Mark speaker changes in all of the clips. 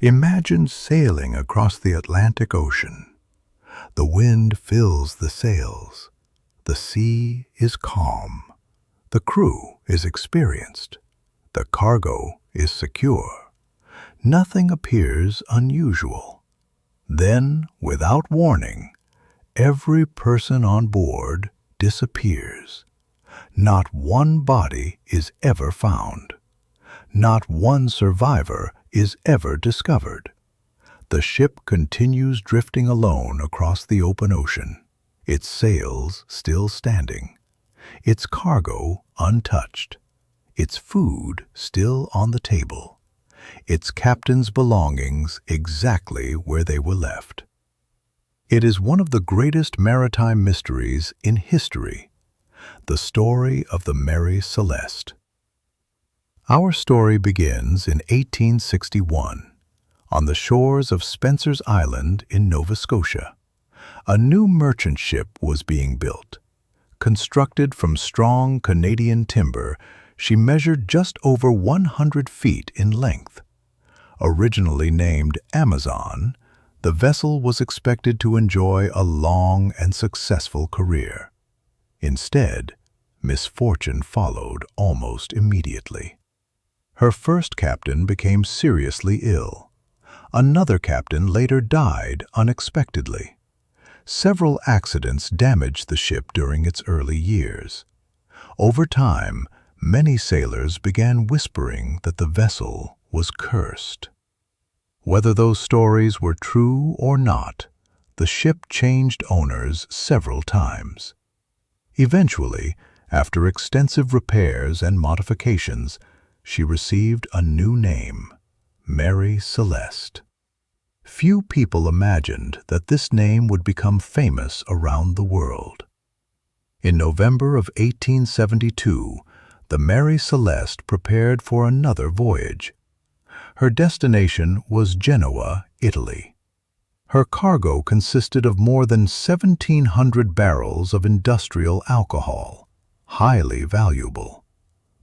Speaker 1: Imagine sailing across the Atlantic Ocean. The wind fills the sails. The sea is calm. The crew is experienced. The cargo is secure. Nothing appears unusual. Then, without warning, every person on board disappears. Not one body is ever found. Not one survivor is ever discovered. The ship continues drifting alone across the open ocean, its sails still standing, its cargo untouched, its food still on the table, its captain's belongings exactly where they were left. It is one of the greatest maritime mysteries in history, the story of the Mary Celeste. Our story begins in 1861, on the shores of Spencer's Island in Nova Scotia. A new merchant ship was being built. Constructed from strong Canadian timber, she measured just over 100 feet in length. Originally named Amazon, the vessel was expected to enjoy a long and successful career. Instead, misfortune followed almost immediately. Her first captain became seriously ill. Another captain later died unexpectedly. Several accidents damaged the ship during its early years. Over time, many sailors began whispering that the vessel was cursed. Whether those stories were true or not, the ship changed owners several times. Eventually, after extensive repairs and modifications, she received a new name, Mary Celeste. Few people imagined that this name would become famous around the world. In November of 1872, the Mary Celeste prepared for another voyage. Her destination was Genoa, Italy. Her cargo consisted of more than 1,700 barrels of industrial alcohol, highly valuable,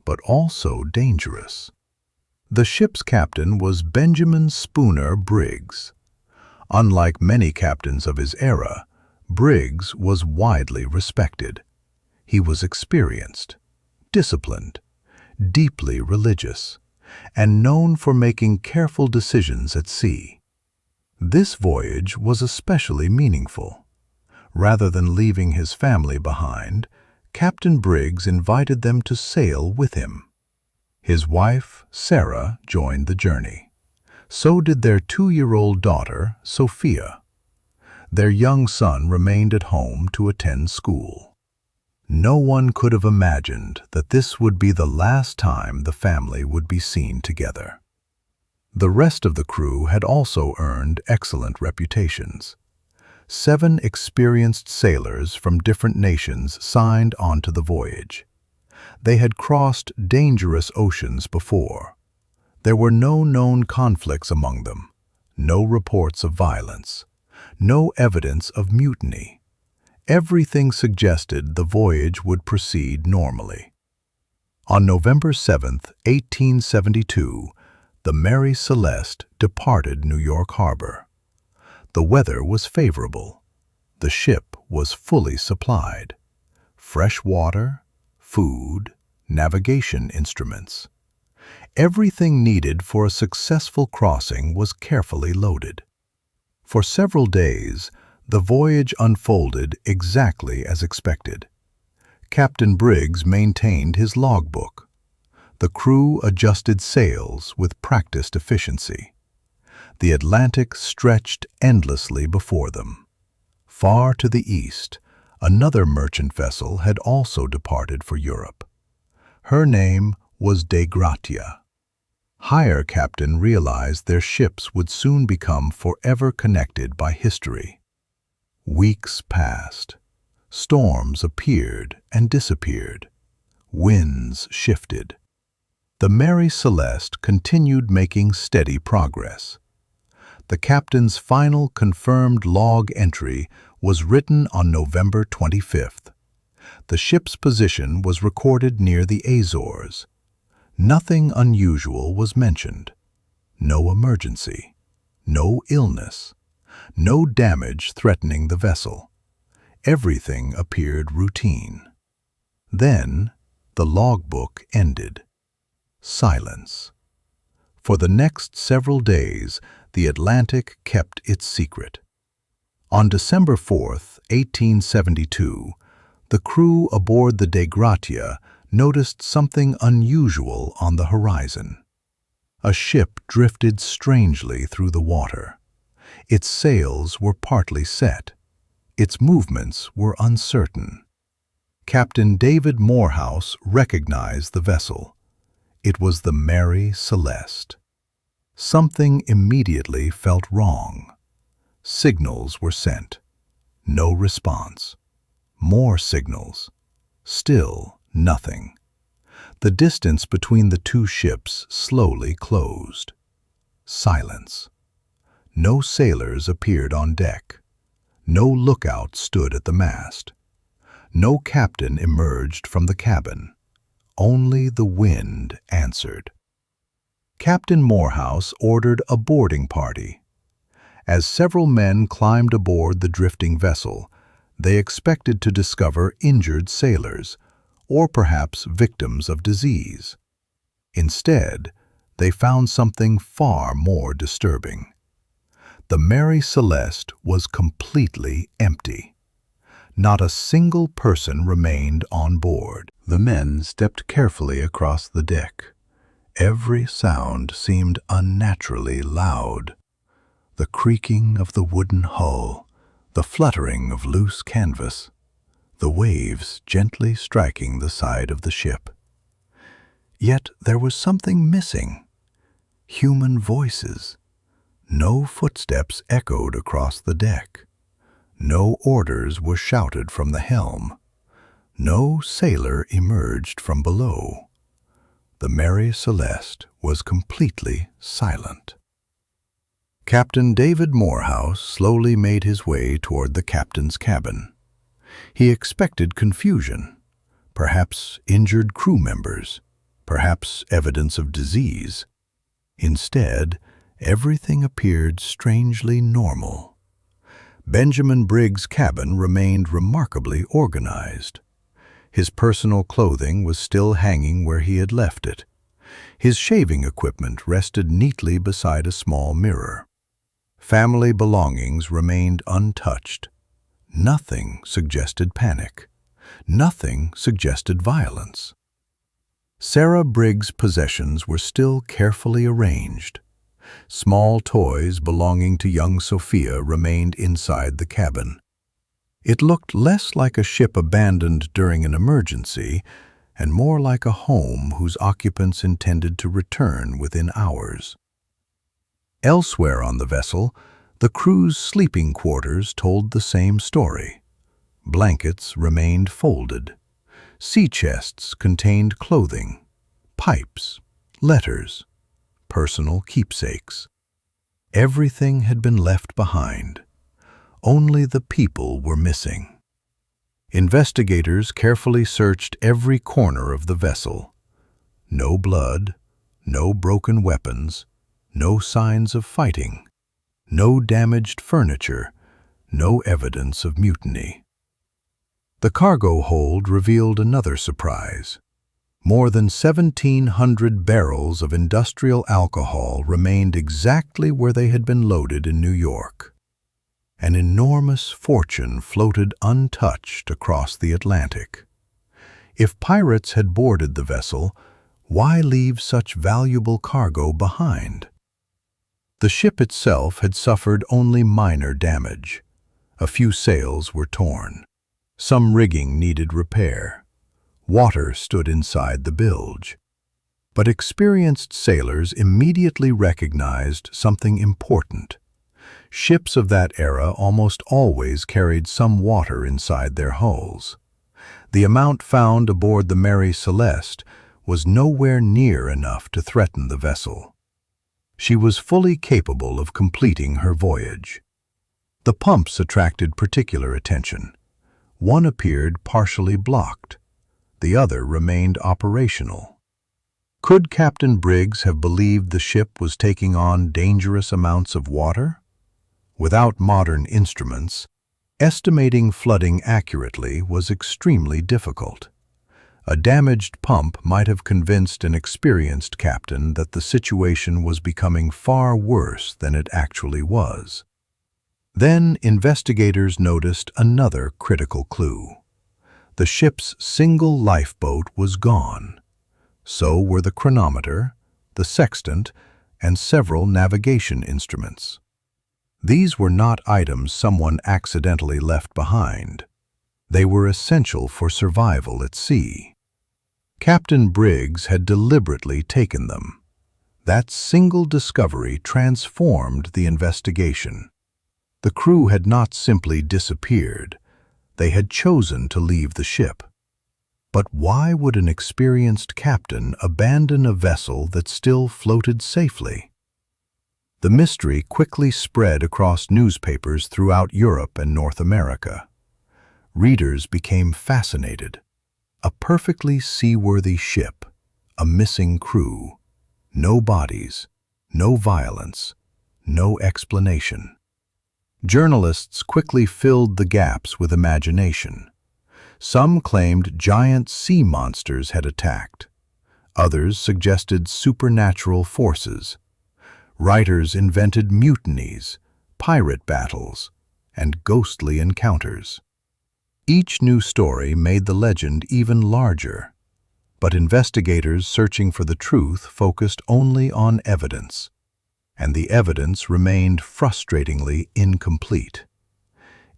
Speaker 1: but also dangerous. The ship's captain was Benjamin Briggs. Unlike many captains of his era, Briggs was widely respected. He was experienced, disciplined, deeply religious, and known for making careful decisions at sea. This voyage was especially meaningful. Rather than leaving his family behind, Captain Briggs invited them to sail with him. His wife, Sarah, joined the journey. So did their 2-year-old daughter, Sophia. Their young son remained at home to attend school. No one could have imagined that this would be the last time the family would be seen together. The rest of the crew had also earned excellent reputations. 7 experienced sailors from different nations signed on to the voyage. They had crossed dangerous oceans before. There were no known conflicts among them, no reports of violence, no evidence of mutiny. Everything suggested the voyage would proceed normally. On November 7, 1872, the Mary Celeste departed New York Harbor. The weather was favorable. The ship was fully supplied. Fresh water, food, navigation instruments. Everything needed for a successful crossing was carefully loaded. For several days, the voyage unfolded exactly as expected. Captain Briggs maintained his logbook. The crew adjusted sails with practiced efficiency. The Atlantic stretched endlessly before them. Far to the east, another merchant vessel had also departed for Europe. Her name was Dei Gratia. Higher captain realized their ships would soon become forever connected by history. Weeks passed. Storms appeared and disappeared. Winds shifted. The Mary Celeste continued making steady progress. The captain's final confirmed log entry was written on November 25th. The ship's position was recorded near the Azores. Nothing unusual was mentioned. No emergency. no illness, no damage threatening the vessel. Everything appeared routine. Then, the logbook ended. Silence. For the next several days, the Atlantic kept its secret. On December 4th, 1872, the crew aboard the Dei Gratia noticed something unusual on the horizon. A ship drifted strangely through the water. Its sails were partly set. Its movements were uncertain. Captain David Morehouse recognized the vessel. It was the Mary Celeste. Something immediately felt wrong. Signals were sent. No response. More signals. Still nothing. The distance between the two ships slowly closed. Silence. No sailors appeared on deck. No lookout stood at the mast. No captain emerged from the cabin. Only the wind answered. Captain Morehouse ordered a boarding party. As several men climbed aboard the drifting vessel, they expected to discover injured sailors, or perhaps victims of disease. Instead, they found something far more disturbing. The Mary Celeste was completely empty. Not a single person remained on board. The men stepped carefully across the deck. Every sound seemed unnaturally loud. The creaking of the wooden hull, the fluttering of loose canvas, the waves gently striking the side of the ship. Yet there was something missing. Human voices. No footsteps echoed across the deck. No orders were shouted from the helm. No sailor emerged from below. The Mary Celeste was completely silent. Captain David Morehouse slowly made his way toward the captain's cabin. He expected confusion, perhaps injured crew members, perhaps evidence of disease. Instead, everything appeared strangely normal. Benjamin Briggs' cabin remained remarkably organized. His personal clothing was still hanging where he had left it. His shaving equipment rested neatly beside a small mirror. Family belongings remained untouched. Nothing suggested panic. Nothing suggested violence. Sarah Briggs' possessions were still carefully arranged. Small toys belonging to young Sophia remained inside the cabin. It looked less like a ship abandoned during an emergency and more like a home whose occupants intended to return within hours. Elsewhere on the vessel, the crew's sleeping quarters told the same story. Blankets remained folded. Sea chests contained clothing, pipes, letters, personal keepsakes. Everything had been left behind. Only the people were missing. Investigators carefully searched every corner of the vessel. No blood, no broken weapons, no signs of fighting, no damaged furniture, no evidence of mutiny. The cargo hold revealed another surprise. More than 1,700 barrels of industrial alcohol remained exactly where they had been loaded in New York. An enormous fortune floated untouched across the Atlantic. If pirates had boarded the vessel, why leave such valuable cargo behind? The ship itself had suffered only minor damage. A few sails were torn. Some rigging needed repair. Water stood inside the bilge. But experienced sailors immediately recognized something important. Ships of that era almost always carried some water inside their hulls. The amount found aboard the Mary Celeste was nowhere near enough to threaten the vessel. She was fully capable of completing her voyage. The pumps attracted particular attention. One appeared partially blocked. The other remained operational. Could Captain Briggs have believed the ship was taking on dangerous amounts of water? Without modern instruments, estimating flooding accurately was extremely difficult. A damaged pump might have convinced an experienced captain that the situation was becoming far worse than it actually was. Then investigators noticed another critical clue. The ship's single lifeboat was gone. So were the chronometer, the sextant, and several navigation instruments. These were not items someone accidentally left behind. They were essential for survival at sea. Captain Briggs had deliberately taken them. That single discovery transformed the investigation. The crew had not simply disappeared. They had chosen to leave the ship. But why would an experienced captain abandon a vessel that still floated safely? The mystery quickly spread across newspapers throughout Europe and North America. Readers became fascinated. A perfectly seaworthy ship, a missing crew, no bodies, no violence, no explanation. Journalists quickly filled the gaps with imagination. Some claimed giant sea monsters had attacked. Others suggested supernatural forces. Writers invented mutinies, pirate battles, and ghostly encounters. Each new story made the legend even larger, but investigators searching for the truth focused only on evidence, and the evidence remained frustratingly incomplete.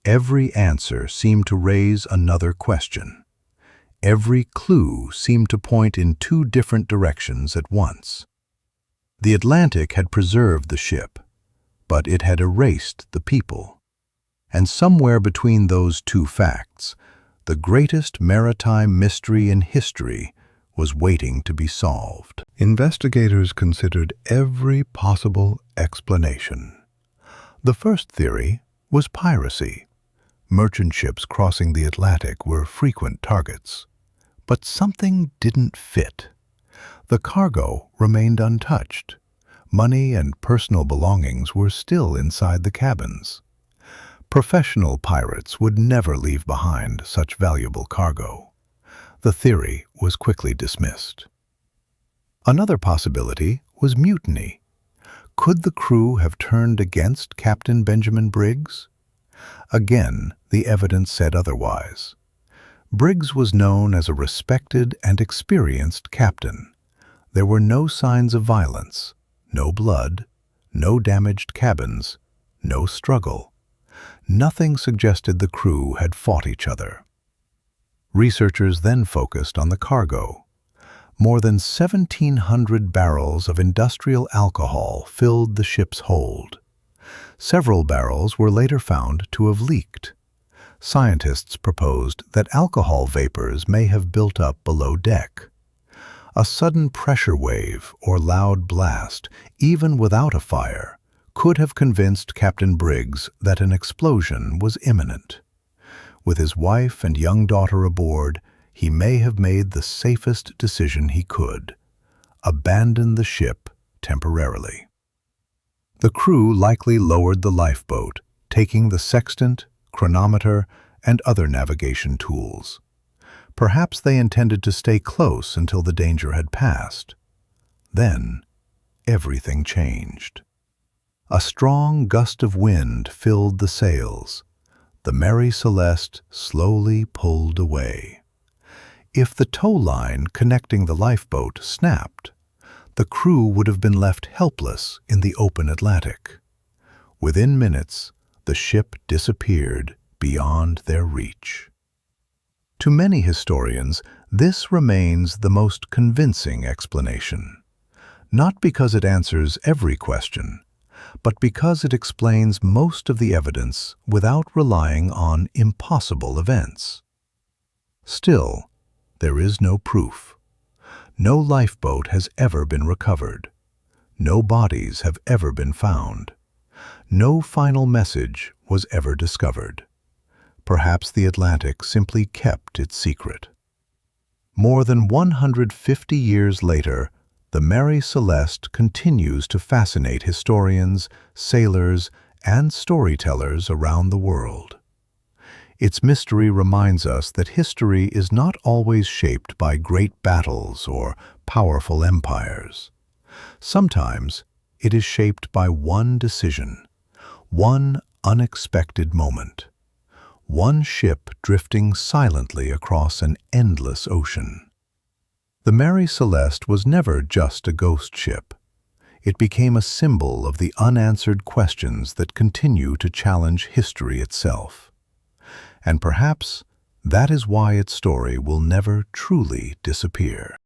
Speaker 1: Every answer seemed to raise another question. Every clue seemed to point in two different directions at once. The Atlantic had preserved the ship, but it had erased the people. And somewhere between those two facts, the greatest maritime mystery in history was waiting to be solved. Investigators considered every possible explanation. The first theory was piracy. Merchant ships crossing the Atlantic were frequent targets. But something didn't fit. The cargo remained untouched. Money and personal belongings were still inside the cabins. Professional pirates would never leave behind such valuable cargo. The theory was quickly dismissed. Another possibility was mutiny. Could the crew have turned against Captain Benjamin Briggs? Again, the evidence said otherwise. Briggs was known as a respected and experienced captain. There were no signs of violence, no blood, no damaged cabins, no struggle. Nothing suggested the crew had fought each other. Researchers then focused on the cargo. More than 1,700 barrels of industrial alcohol filled the ship's hold. Several barrels were later found to have leaked. Scientists proposed that alcohol vapors may have built up below deck. A sudden pressure wave or loud blast, even without a fire, could have convinced Captain Briggs that an explosion was imminent. With his wife and young daughter aboard, he may have made the safest decision he could: abandon the ship temporarily. The crew likely lowered the lifeboat, taking the sextant, chronometer, and other navigation tools. Perhaps they intended to stay close until the danger had passed. Then, everything changed. A strong gust of wind filled the sails. The Mary Celeste slowly pulled away. If the tow line connecting the lifeboat snapped, the crew would have been left helpless in the open Atlantic. Within minutes, the ship disappeared beyond their reach. To many historians, this remains the most convincing explanation. Not because it answers every question, but because it explains most of the evidence without relying on impossible events. Still, there is no proof. No lifeboat has ever been recovered. No bodies have ever been found. No final message was ever discovered. Perhaps the Atlantic simply kept its secret. More than 150 years later, the Mary Celeste continues to fascinate historians, sailors, and storytellers around the world. Its mystery reminds us that history is not always shaped by great battles or powerful empires. Sometimes it is shaped by one decision, one unexpected moment, one ship drifting silently across an endless ocean. The Mary Celeste was never just a ghost ship. It became a symbol of the unanswered questions that continue to challenge history itself. And perhaps that is why its story will never truly disappear.